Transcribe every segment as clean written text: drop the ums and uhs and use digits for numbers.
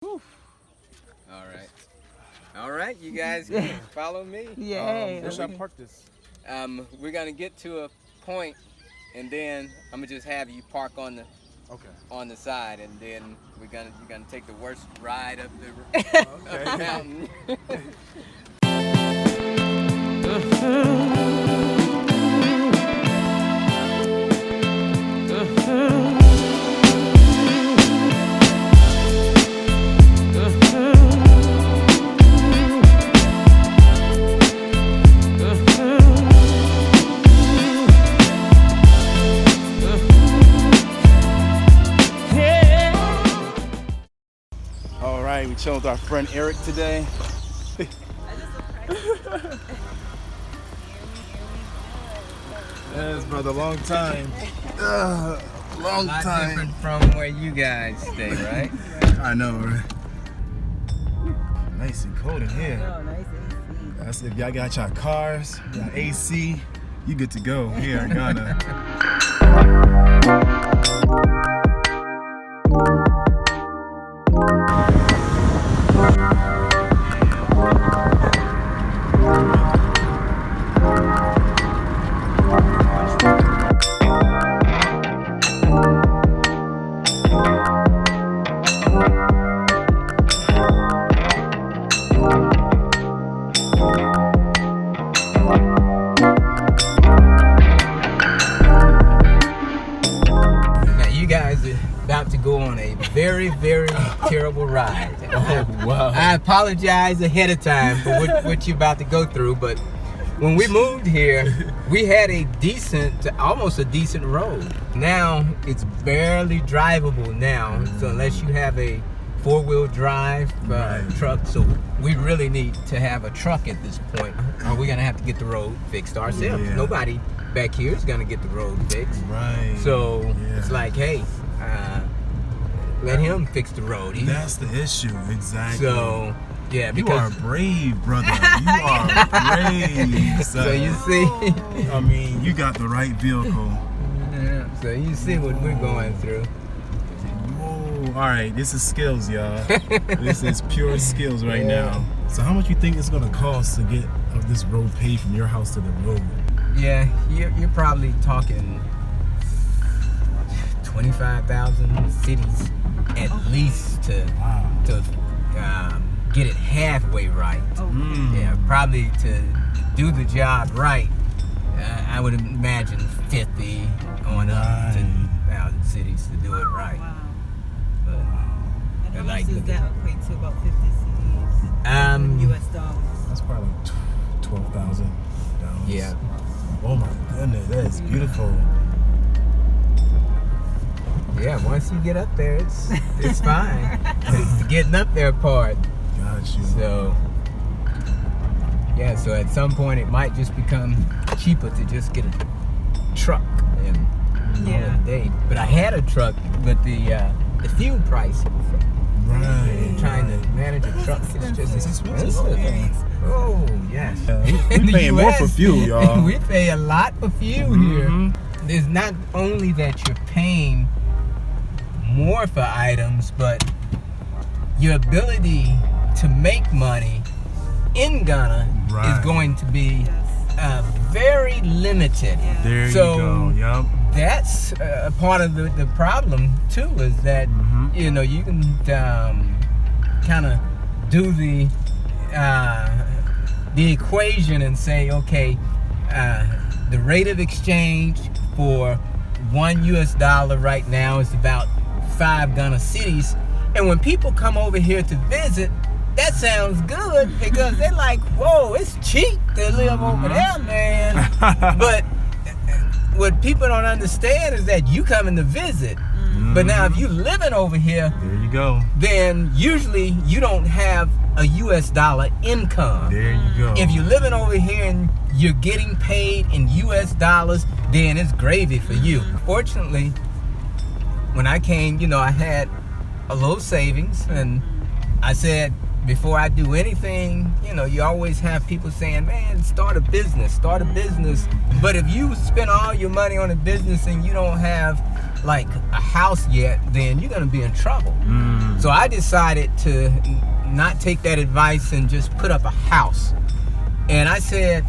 Whew. All right, you guys follow me? Yeah. Where should I park this? We're gonna get to a point, and then I'm gonna just have you park on the side, and then you're gonna take the worst ride up the mountain. All right, we chilling with our friend Eric today. Yes, brother, long time. Long A lot time. different from where you guys stay, right? I know, right? Nice and cold in here. Oh, nice AC. That's if y'all got your cars, got AC, you good to go here in Ghana. Now you guys are about to go on a very, very terrible ride. Oh, wow. I apologize ahead of time for what you're about to go through, but when we moved here, we had a almost a decent road. Now it's barely drivable now, so unless you have a four-wheel drive truck, so we really need to have a truck at this point, or we're gonna have to get the road fixed ourselves. Yeah. Nobody back here is gonna get the road fixed. Right. So Yeah. it's like, hey, let him fix the road. That's the issue, exactly. So yeah, you because are brave, brother. You are brave. so you see, I mean, you got the right vehicle. so you see what we're going through. Whoa. All right, this is skills, y'all. This is pure skills right now. So how much you think it's gonna cost to get this road paved from your house to the road? Yeah, you're probably talking 25,000 cities at least to get it halfway right. Yeah, probably to do the job right. I would imagine 50 going up to 1,000 cities to do it right. Wow. But And how much does that equate to about 50 cities? US dollars. That's probably like $12,000. yeah. Oh my goodness, that is beautiful. Yeah, once you get up there, it's fine. It's the getting up there part. Got you. So, yeah, so at some point it might just become cheaper to just get a truck and call it a day. But I had a truck, but the fuel price, trying to manage a truck is just expensive. Oh, yes. We paying more for fuel, y'all. We pay a lot for fuel here. It's not only that you're paying more for items, but your ability to make money in Ghana is going to be very limited. There you go. Yep. That's a part of the problem too, is that you know, you can kind of do the equation and say, okay, the rate of exchange for $1 right now is about 5 Ghana cities, and when people come over here to visit, that sounds good because they're like, whoa, it's cheap to live over there, man. But what people don't understand is that you coming to visit. But now if you living over here, There you go. then usually you don't have a US dollar income. There you go. If you're living over here and you're getting paid in US dollars, then it's gravy for you. Fortunately, when I came, you know, I had a little savings, and I said, before I do anything, you know, you always have people saying, man, start a business. But if you spend all your money on a business and you don't have like a house yet, then you're going to be in trouble. So I decided to not take that advice and just put up a house. And I said,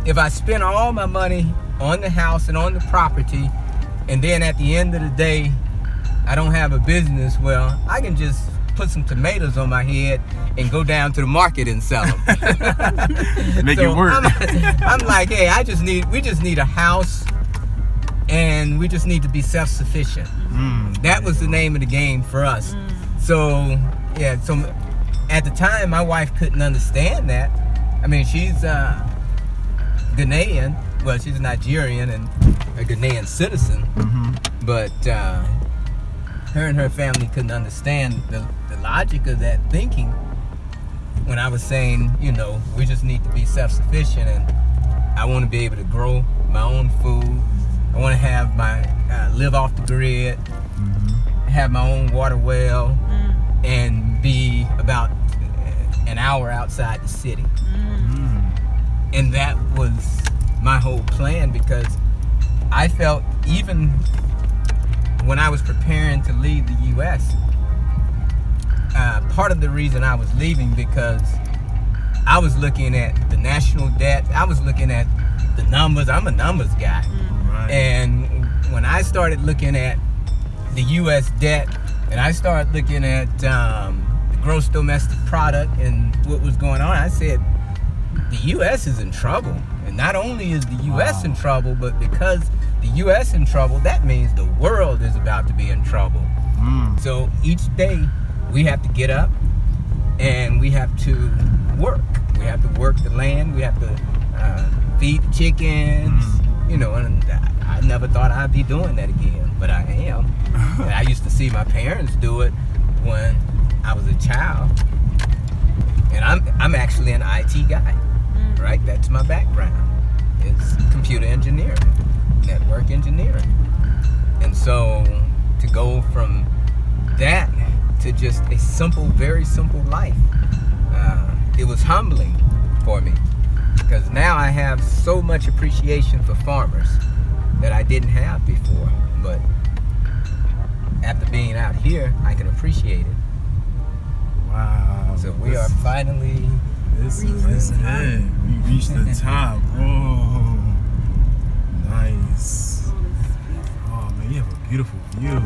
if I spend all my money on the house and on the property, and then at the end of the day, I don't have a business, well, I can just put some tomatoes on my head and go down to the market and sell them. Make it work. I'm like, hey, we just need a house, and we just need to be self-sufficient. That was the name of the game for us. So at the time, my wife couldn't understand that. I mean, she's Ghanaian. Well, she's Nigerian and a Ghanaian citizen. But her and her family couldn't understand the logic of that thinking when I was saying, you know, we just need to be self-sufficient, and I want to be able to grow my own food. I want to have live off the grid, have my own water well, and be about an hour outside the city. And that was my whole plan, because I felt, even when I was preparing to leave the U.S., part of the reason I was leaving, because I was looking at the national debt. I was looking at the numbers. I'm a numbers guy. And when I started looking at the U.S. debt, and I started looking at the gross domestic product and what was going on, I said, the U.S. is in trouble. And not only is the U.S. in trouble, but because the U.S. in trouble, that means the world is about to be in trouble. So each day we have to get up and we have to work. We have to work the land. We have to feed the chickens. You know, and I never thought I'd be doing that again, but I am. And I used to see my parents do it when I was a child. And I'm actually an IT guy, right? That's my background. It's computer engineering, network engineering. And so to go from that to just a simple, very simple life, it was humbling for me, because now I have so much appreciation for farmers that I didn't have before. But after being out here, I can appreciate it. Wow. So we are finally... This is it. We reached the top. Oh, nice. Oh, man, you have a beautiful view.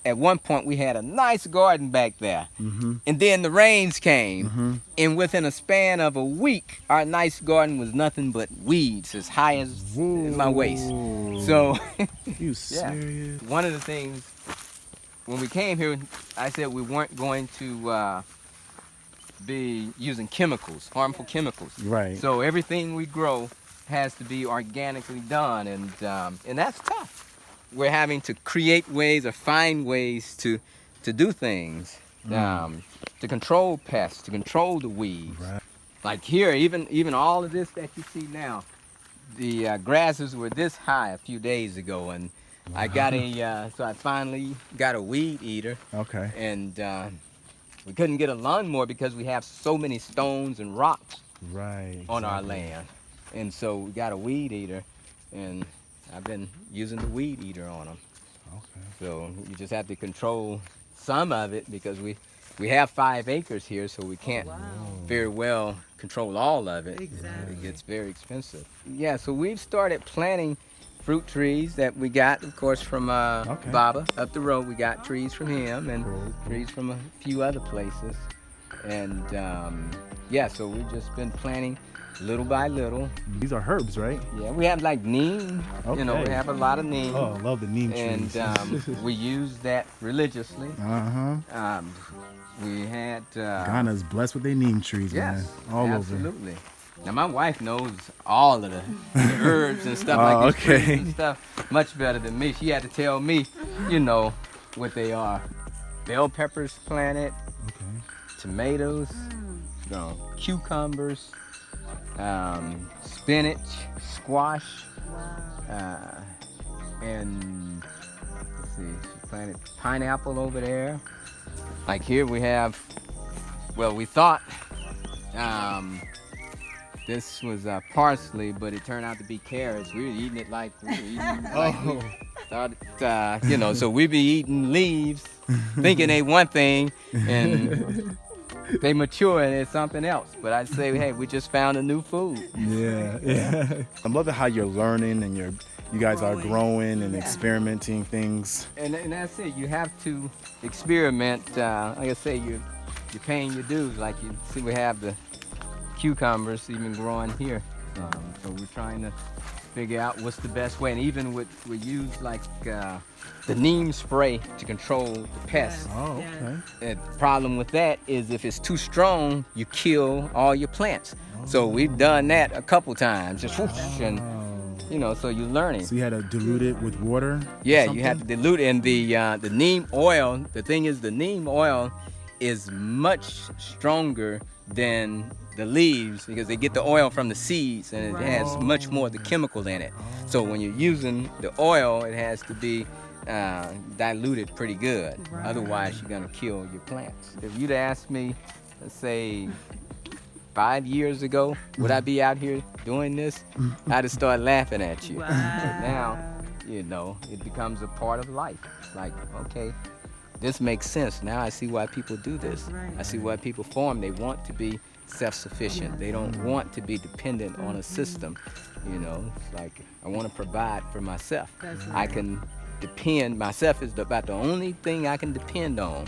At one point, we had a nice garden back there, and then the rains came, and within a span of a week, our nice garden was nothing but weeds as high as my waist. So, You serious? one of the things, when we came here, I said we weren't going to be using chemicals, harmful chemicals. Right. So everything we grow has to be organically done, and that's tough. We're having to create ways or find ways to do things, to control pests, to control the weeds. Right. Like here, even all of this that you see now, the grasses were this high a few days ago, and I got so I finally got a weed eater. Okay. And we couldn't get a lawnmower because we have so many stones and rocks on our land. And so we got a weed eater, and I've been using the weed eater on them. Okay. So you just have to control some of it, because we have 5 acres here, so we can't very well control all of it. Exactly. It gets very expensive. Yeah, so we've started planting fruit trees that we got, of course, from Baba up the road. We got trees from him and trees from a few other places. And Yeah, so we've just been planting little by little. These are herbs, right? Yeah, we have like neem. Okay. You know, we have a lot of neem. Oh, I love the neem And trees. we use that religiously. Uh-huh. We had... Ghana's blessed with their neem trees, man. Yes, All over. absolutely. Now, my wife knows all of the herbs and stuff like these okay. trees and stuff much better than me. She had to tell me, you know, what they are. Bell peppers planted, Okay. tomatoes, cucumbers, spinach, squash, and let's see, she planted pineapple over there. Like here we have, well, we thought this was parsley, but it turned out to be carrots. We were eating it like we were eating. Like we thought, you know, so we be eating leaves, thinking they one thing, and they mature and it's something else. But I'd say, hey, we just found a new food. Yeah. I'm loving how you're learning and you guys are growing and experimenting things. And that's it. You have to experiment. Like I say, you're paying your dues. Like you see, we have the cucumbers even growing here. So we're trying to figure out what's the best way. And even we use like the neem spray to control the pests. Oh, okay. And the problem with that is if it's too strong, you kill all your plants. So we've done that a couple times. Just whoosh, and you know, so you're learning. So you had to dilute it with water? Yeah, you have to dilute it. And the neem oil, the thing is the neem oil is much stronger than the leaves because they get the oil from the seeds and it has much more of the chemical in it. So when you're using the oil, it has to be diluted pretty good. Otherwise, you're gonna kill your plants. If you'd asked me, let's say 5 years ago, would I be out here doing this? I'd have started laughing at you. But now, you know, it becomes a part of life. It's like, okay, this makes sense. Now I see why people do this. I see why people farm. They want to be self-sufficient. They don't want to be dependent on a system. You know, it's like I want to provide for myself. I can depend. Myself is about the only thing I can depend on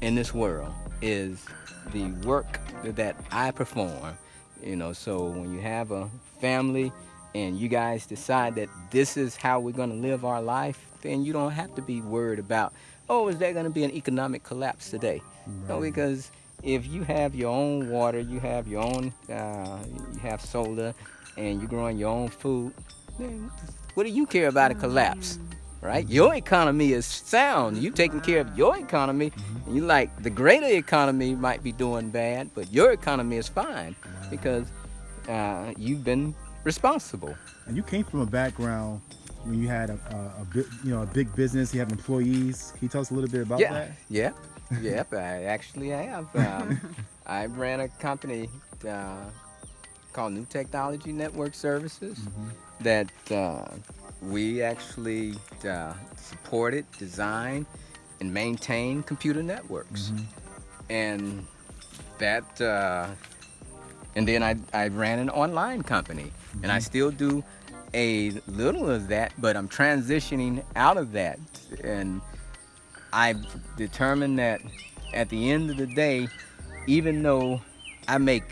in this world is the work that I perform. You know, so when you have a family and you guys decide that this is how we're going to live our life, then you don't have to be worried about, oh, is there going to be an economic collapse today? No, because if you have your own water, you have your own, you have solar, and you're growing your own food, then what do you care about a collapse, right? Your economy is sound. You taking care of your economy, and you like the greater economy might be doing bad, but your economy is fine because you've been responsible. And you came from a background when you had a big business. You have employees. Can you tell us a little bit about that? Yep. I actually have. I ran a company called New Technology Network Services that we actually supported, designed, and maintained computer networks. And that, and then I ran an online company, and I still do a little of that, but I'm transitioning out of that. And I've determined that at the end of the day, even though I make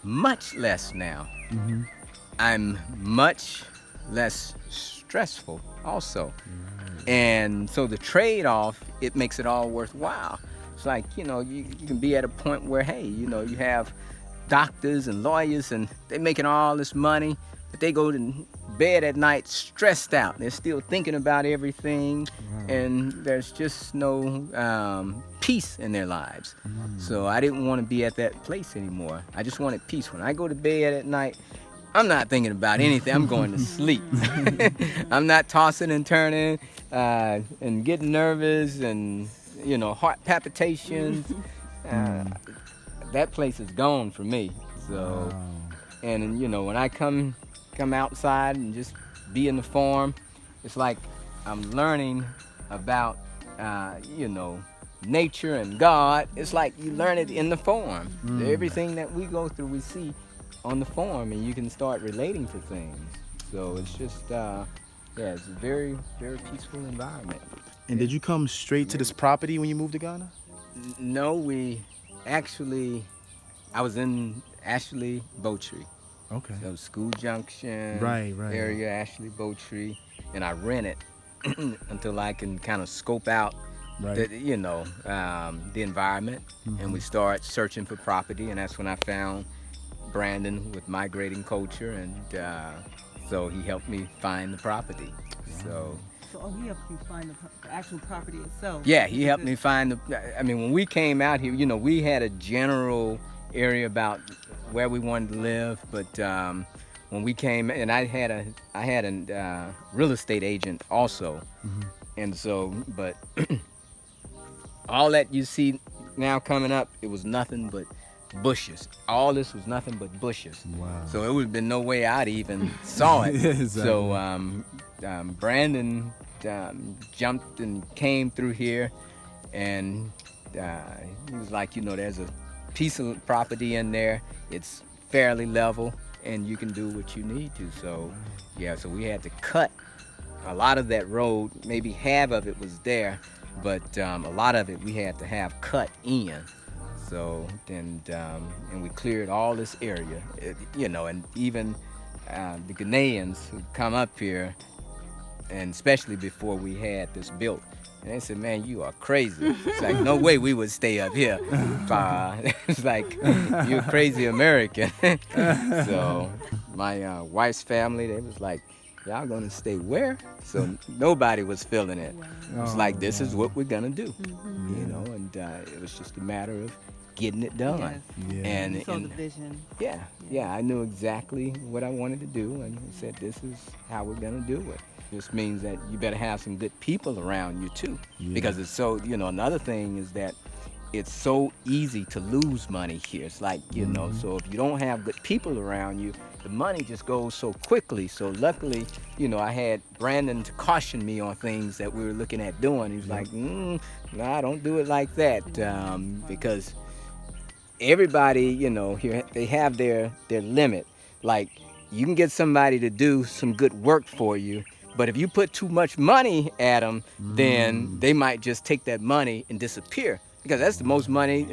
much less now, I'm much less stressful also. And so the trade-off, it makes it all worthwhile. It's like, you know, you can be at a point where, hey, you know, you have doctors and lawyers and they're making all this money, but they go to bed at night stressed out. They're still thinking about everything, and there's just no peace in their lives. So I didn't want to be at that place anymore. I just wanted peace. When I go to bed at night, I'm not thinking about anything. I'm going to sleep. I'm not tossing and turning and getting nervous and, you know, heart palpitations. That place is gone for me. So, and you know, when I come outside and just be in the farm, it's like I'm learning about, you know, nature and God. It's like you learn it in the farm. Everything that we go through, we see on the farm, and you can start relating to things. So it's just, it's a very, very peaceful environment. And did you come straight to this property when you moved to Ghana? No, we actually I was in Ashley Bowtree. Okay. So School Junction Right. area, Ashley Bowtree, and I rented until I can kind of scope out Right. the environment, and we start searching for property, and that's when I found Brandon with Migrating Culture, and so he helped me find the property. So he helped you find the actual property itself. yeah, he helped me find I mean, when we came out here, we had a general area about where we wanted to live, but when we came, and I had a real estate agent also, and so, but all that you see now coming up, it was nothing but bushes. All this was nothing but bushes. Wow. So it would have been no way I'd even saw it. Exactly. So Brandon jumped and came through here, and he was like, there's a piece of property in there. It's fairly level, and you can do what you need to. So yeah, so we had to cut a lot of that road. Maybe half of it was there, but a lot of it we had to have cut in. So then, and we cleared all this area, and even the Ghanaians who come up here, and especially before we had this built, and they said, "Man, you are crazy." It's like, no way we would stay up here. It's like, you're a crazy American. So my wife's family, they was like, "Y'all gonna stay where?" So nobody was feeling it. It was like, this is what we're gonna do, and it was just a matter of getting it done. Yes. Yeah. And You saw the vision. yeah, I knew exactly what I wanted to do, and I said, this is how we're gonna do it. This means that you better have some good people around you too, because it's so, another thing is that it's so easy to lose money here. It's like, so if you don't have good people around you, the money just goes so quickly. So luckily, I had Brandon to caution me on things that we were looking at doing. He was like, nah, don't do it like that, because everybody, here they have their limit. Like, you can get somebody to do some good work for you, but if you put too much money at them, then they might just take that money and disappear, because that's the most money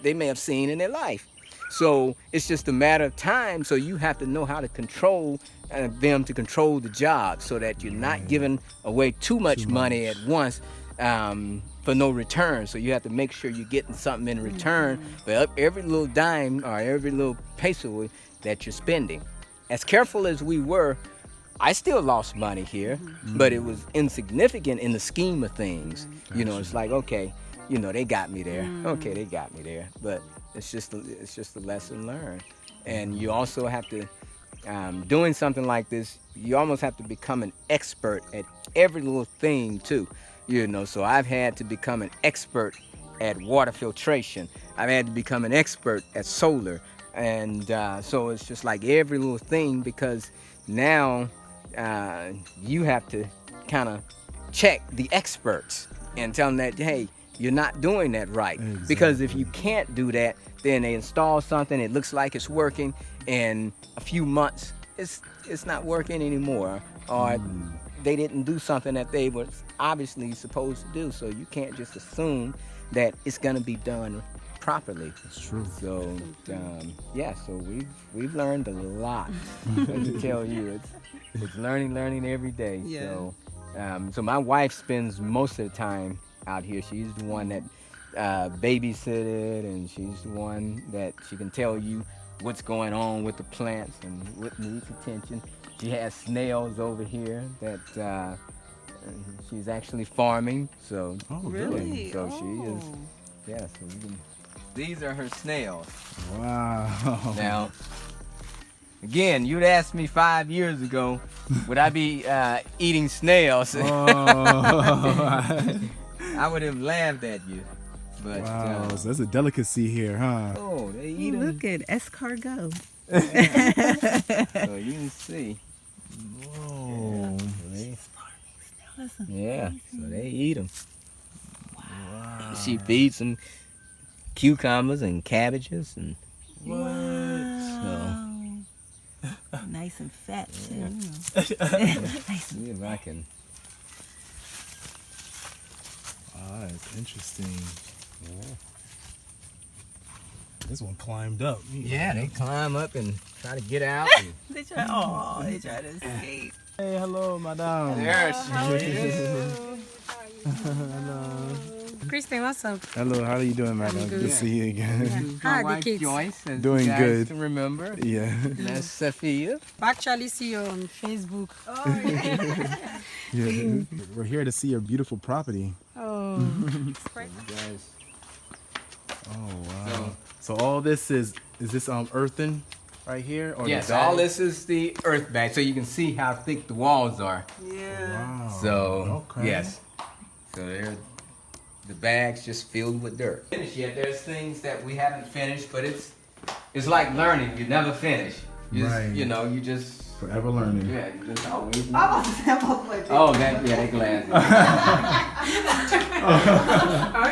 they may have seen in their life. So it's just a matter of time. So you have to know how to control them to control the job, so that you're not giving away too much money at once for no return. So you have to make sure you're getting something in return for every little dime or every little peso that you're spending. As careful as we were, I still lost money here, but it was insignificant in the scheme of things. It's like, okay, they got me there. Okay, they got me there. But it's just a lesson learned. And you also have to, doing something like this, you almost have to become an expert at every little thing too. So I've had to become an expert at water filtration. I've had to become an expert at solar. And so it's just like every little thing, because now you have to kind of check the experts and tell them that, hey, you're not doing that right. Exactly. Because if you can't do that, then they install something, it looks like it's working, in a few months it's not working anymore, or they didn't do something that they were obviously supposed to do. So you can't just assume that it's going to be done properly. That's true. So so we've learned a lot. Let me tell you, it's learning every day. Yeah. So my wife spends most of the time out here. She's the one that babysitted, and she's the one that she can tell you what's going on with the plants and what needs attention. She has snails over here that she's actually farming. So Really? so she is. Yeah. So these are her snails. Wow. Now, again, you'd asked me 5 years ago, would I be eating snails? I would have laughed at you. But, wow, so that's a delicacy here, huh? Oh, they eat them. Look at escargot. So you can see. Whoa. Yeah, so they eat them. Wow. She feeds them cucumbers and cabbages and. Wow. So. Nice and fat too. Nice. See if I can. Ah, it's interesting. Yeah. This one climbed up. Yeah, they climb up and try to get out. They try to escape. Hey, hello, madam. There Kristen, what's up? Hello, how are you doing, madam? I'm Good good. to see you again. Hi, my the wife kids. Joyce, as Doing you guys good. can remember. Yeah. That's Sophia. I actually see you on Facebook. Yeah. We're here to see your beautiful property. Oh, Guys. Oh, wow. So all this is this earthen right here? Or Yes, the bag? all this is the earth bag, so you can see how thick the walls are. Yeah. Wow. So Okay. yes, so the bag's just filled with dirt. Finished yet? There's things that we haven't finished, but it's like learning. You never finish. You just, Right. you know, you just Forever learning. yeah, you just always. I'm about to say, I'm about to like, Oh, that yeah, they glass.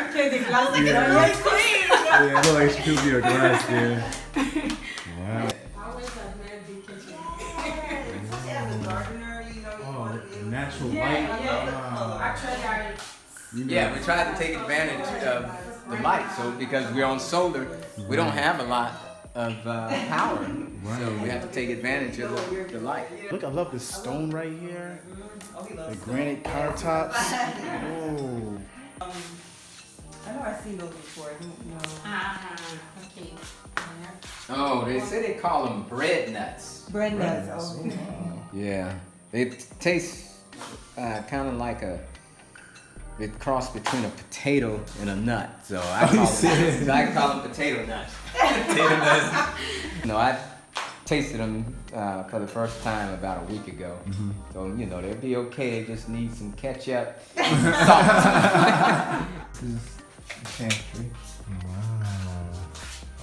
okay, the glass. Yeah, it looks like she could be a glass there. Wow. Oh, natural light. Wow. Yeah, we tried to take advantage of the light, so because we're on solar, we don't have a lot of power, so we have to take advantage of the light. Look, I love this stone right here. The granite countertops. Oh. I know I've seen those before. I don't know. Okay. Oh, they say they call them bread nuts. Bread nuts. Oh, okay. Yeah, they taste kind of like a cross between a potato and a nut. So I call them potato nuts. Potato nuts. No, I tasted them for the first time about a week ago. So you know they'll be okay. They just need some ketchup, and salt. This is the pantry. Wow.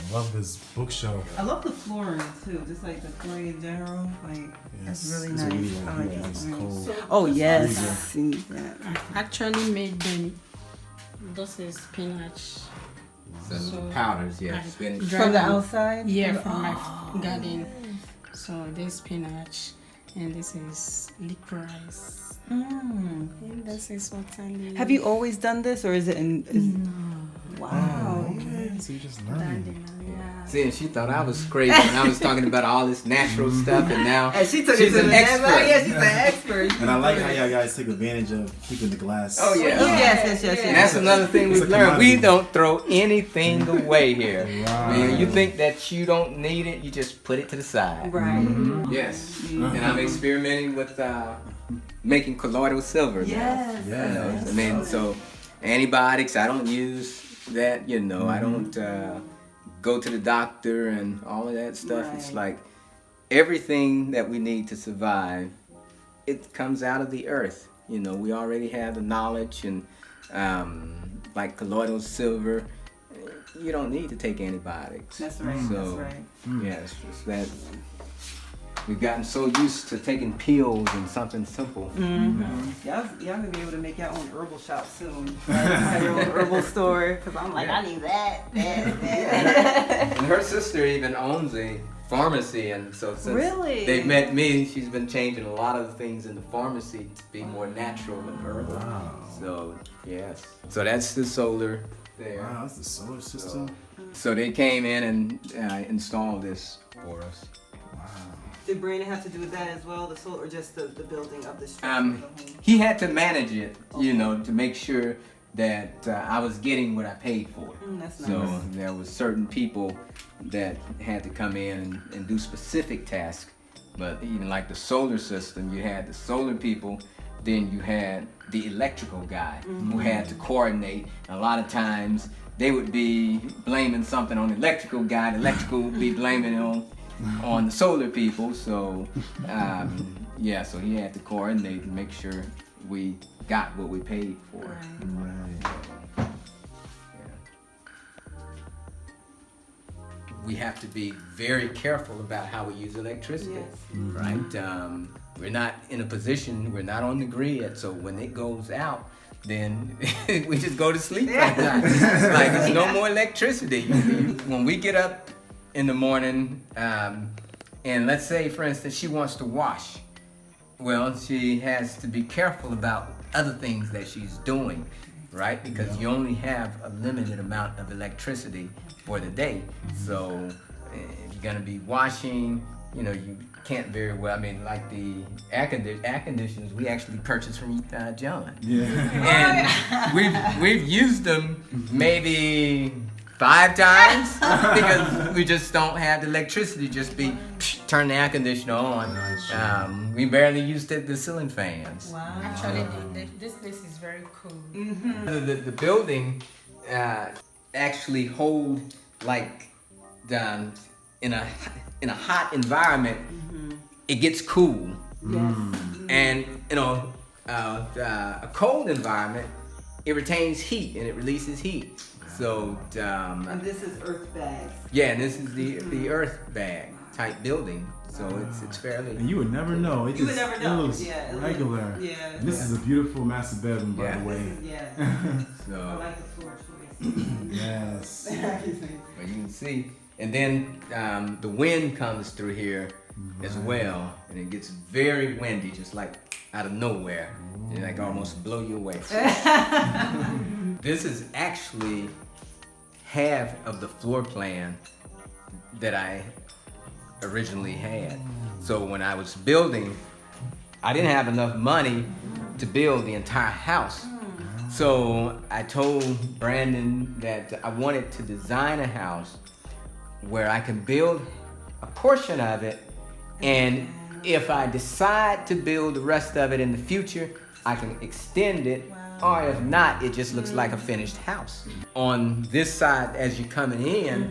I love this bookshelf. I love the flooring too, just like the flooring in general. Like that's really it's nice. really I like like here, it. it's cold. Oh yes. See that. Actually made them. This is spinach. So So, powders, yeah. I Spinach. dry From the them. outside. Yeah, from my garden. So this spinach, and this is licorice, Mm. and this is watermelon. Have you always done this, or is it in? Wow. Okay, so you just learning. Yeah. See, and she thought I was crazy when I was talking about all this natural stuff, and now And she took she's it to an the next level. expert. Yeah, she's an expert. And I like how y'all guys take advantage of keeping the glass. Oh yeah. Yes. And that's another thing It's we've a learned. We commodity. don't throw anything away here. Wow. Man, you think that you don't need it, you just put it to the side. Right. Yes. And I'm experimenting with making colloidal silver now. Yes. You know, I mean, so antibiotics, I don't use that, you know, I don't go to the doctor and all of that stuff. It's Right. like everything that we need to survive, it comes out of the earth. You know, we already have the knowledge, and like colloidal silver, you don't need to take antibiotics. That's right. So, That's right. yeah, it's just that we've gotten so used to taking pills and something simple. Y'all gonna be able to make your own herbal shop soon. Like, have your own herbal store. Cause I'm like, I need that. And her sister even owns a pharmacy, and so since Really? they've met me, she's been changing a lot of the things in the pharmacy to be more natural and herbal. Wow. So yes, so that's the solar there. Wow, that's the solar system. So they came in and installed this for us. Did Brandon have to do with that as well, the soul, or just the building of the structure? of the home? He had to manage it, you know, to make sure that I was getting what I paid for. That's So nice. there was certain people that had to come in and do specific tasks. But even like the solar system, you had the solar people, then you had the electrical guy who had to coordinate. And a lot of times they would be blaming something on the electrical guy, the electrical would be blaming it on the solar people. So yeah, so he had to coordinate and make sure we got what we paid for. Right. We have to be very careful about how we use electricity, Yes. right? We're not in a position, we're not on the grid, so when it goes out, then we just go to sleep at night. It's like there's no more electricity. When we get up in the morning, and let's say, for instance, she wants to wash, well, she has to be careful about other things that she's doing. right? Because you only have a limited amount of electricity for the day. So if you're gonna be washing, you know, you can't very well, I mean, like the air conditioners we actually purchased from John. Yeah. And we've used them maybe 5 times because we just don't have the electricity. Just be turn the air conditioner on. We barely used the ceiling fans. Wow. Actually, this place is very cool. The building actually hold like in a hot environment, it gets cool. Yes. And you know, a cold environment, it retains heat and it releases heat. So And this is earth bags. yeah, and this is the earth bag type building. So it's fairly. And you would never know. It You just would never know. It looks Yeah, it regular. looks- yeah. And this is a beautiful master bedroom, by Yeah. the way. Yeah. I So like the floor choice. Yes. but you can see, and then the wind comes through here as well, and it gets very windy, just like out of nowhere. It like almost blow you away. This is actually half of the floor plan that I originally had. So when I was building, I didn't have enough money to build the entire house. So I told Brandon that I wanted to design a house where I can build a portion of it, and if I decide to build the rest of it in the future, I can extend it, or if not, it just looks like a finished house. On this side, as you're coming in,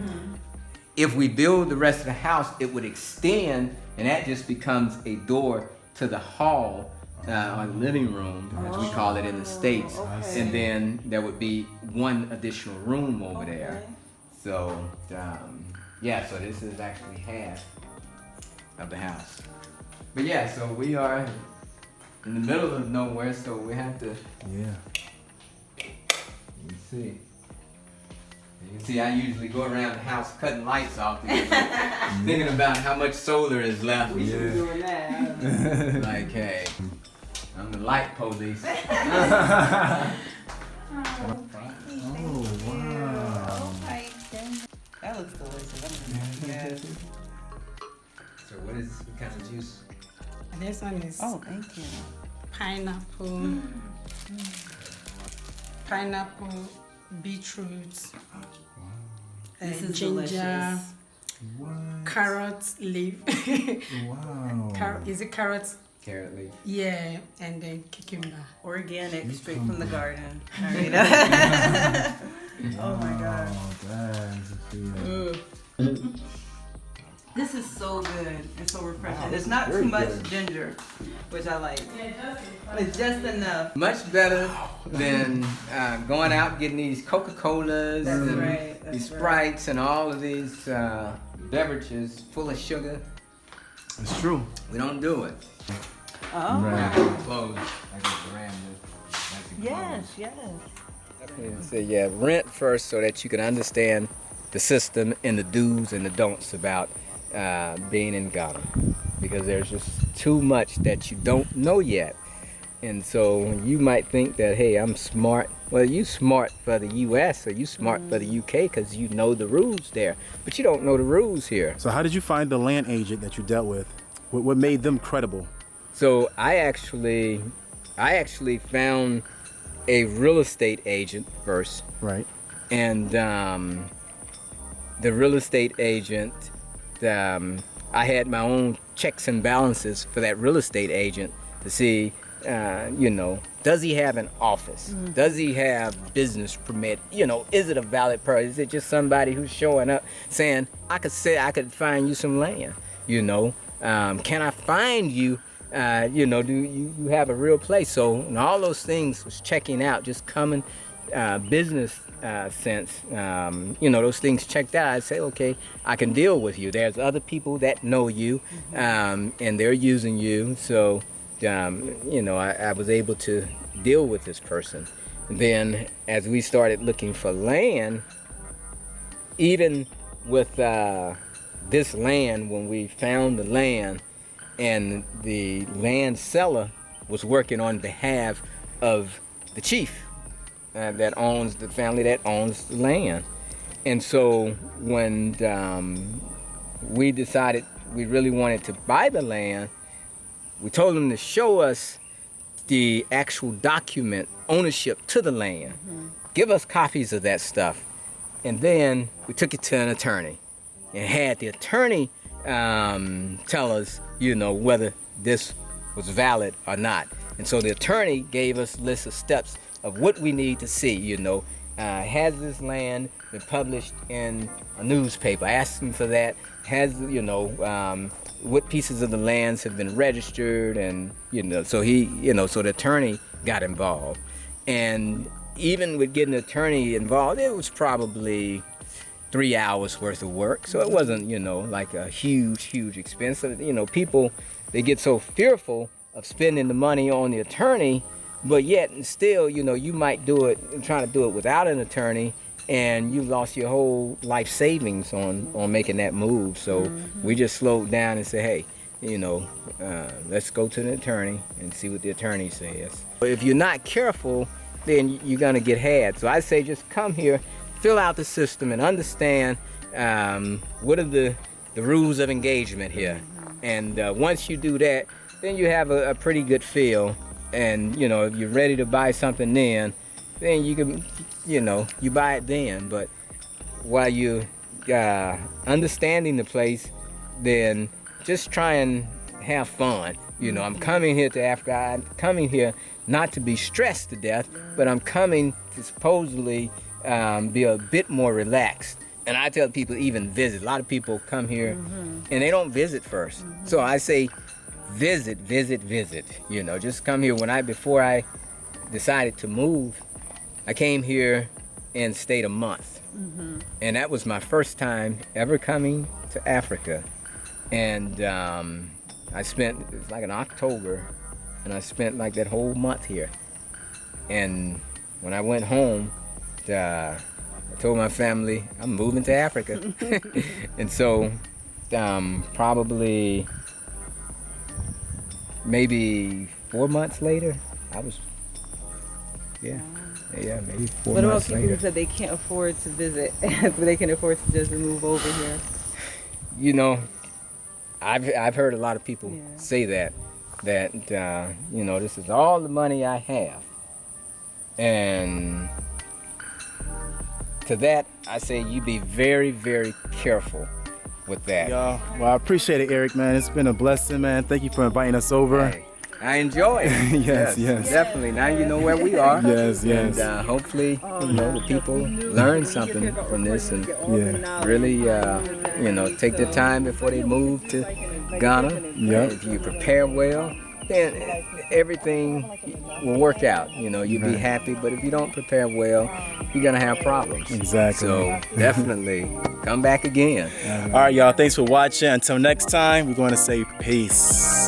if we build the rest of the house, it would extend, and that just becomes a door to the hall, or the living room, as we call it in the States. Okay. And then there would be one additional room over there. So, yeah, so this is actually half of the house. But yeah, so we are in the middle of nowhere, so we have to, Yeah. let me see. You can see I usually go around the house cutting lights off because I'm thinking about how much solar is left. We should be doing that. Like, hey, I'm the light police. Oh wow. That looks delicious. Yes. So what kind of juice? This one is Oh, thank you. pineapple, beetroot, This is ginger, delicious. What? carrot leaf. Wow. Is it carrots? Carrot leaf. Yeah, and then cucumber. Organic, straight from the garden. Narita. Oh my God. Oh, that's a feel. This is so good and so refreshing. It's not too much ginger, which I like. It's just enough. Much better than going out getting these Coca-Colas That's and right, that's these right. Sprites and all of these beverages full of sugar. It's true. We don't do it. Oh. Right. Clothes. I guess the Ram is- Yes, yes. So yeah, rent first so that you can understand the system and the do's and the don'ts about being in Ghana, because there's just too much that you don't know yet. And so you might think that, hey, I'm smart. Well, you smart for the U.S. or you smart for the U.K. because you know the rules there, but you don't know the rules here. So how did you find the land agent that you dealt with? What made them credible? So I actually found a real estate agent first. Right. And the real estate agent, I had my own checks and balances for that real estate agent to see, does he have an office? Does he have business permit? Is it a valid person? Is it just somebody who's showing up saying, I could find you some land? Can I find you? Do you have a real place? So and all those things was checking out, just common business sense. Those things checked out. I'd say, okay, I can deal with you. There's other people that know you, and they're using you. So, I was able to deal with this person. And then as we started looking for land, even with this land, when we found the land, and the land seller was working on behalf of the chief. that owns the family that owns the land. And so when we decided we really wanted to buy the land, we told them to show us the actual document ownership to the land. Give us copies of that stuff. And then we took it to an attorney and had the attorney tell us, whether this was valid or not. And so the attorney gave us a list of steps of what we need to see, has this land been published in a newspaper? I asked him for that. Has, what pieces of the lands have been registered, and, so so the attorney got involved. And even with getting the attorney involved, it was probably 3 hours worth of work. So it wasn't, like a huge expense. So, people, they get so fearful of spending the money on the attorney, but yet and still, you might do it, trying to do it without an attorney, and you've lost your whole life savings on making that move. So we just slowed down and said, hey, let's go to the attorney and see what the attorney says. If you're not careful, then you're gonna get had. So I say just come here, fill out the system, and understand what are the rules of engagement here. And once you do that, then you have a pretty good feel. And if you're ready to buy something then you can, you buy it then. But while you understanding the place, then just try and have fun. I'm coming here to Africa. I'm coming here not to be stressed to death, but I'm coming to supposedly be a bit more relaxed. And I tell people even visit. A lot of people come here and they don't visit first. So I say visit. Just come here. Before I decided to move, I came here and stayed a month. And that was my first time ever coming to Africa. And I spent, it was like in October, and I spent like that whole month here. And when I went home, I told my family, I'm moving to Africa. And so probably maybe 4 months later, I was, maybe 4 What about months people later. who said they can't afford to visit, but they can afford to just move over here? I've heard a lot of people say that this is all the money I have. And to that, I say you be very, very careful with that. Well, I appreciate it, Eric, man. It's been a blessing, man. Thank you for inviting us over. Hey, I enjoy it. Yes. Definitely. Now you know where we are. Yes. And hopefully, the people learn something from this and really, take their time before they move to Ghana. Yeah. If you prepare well, then everything will work out. You'll be happy. But if you don't prepare well, you're gonna have problems. Exactly. So definitely come back again. All right, y'all. Thanks for watching. Until next time, we're going to say peace.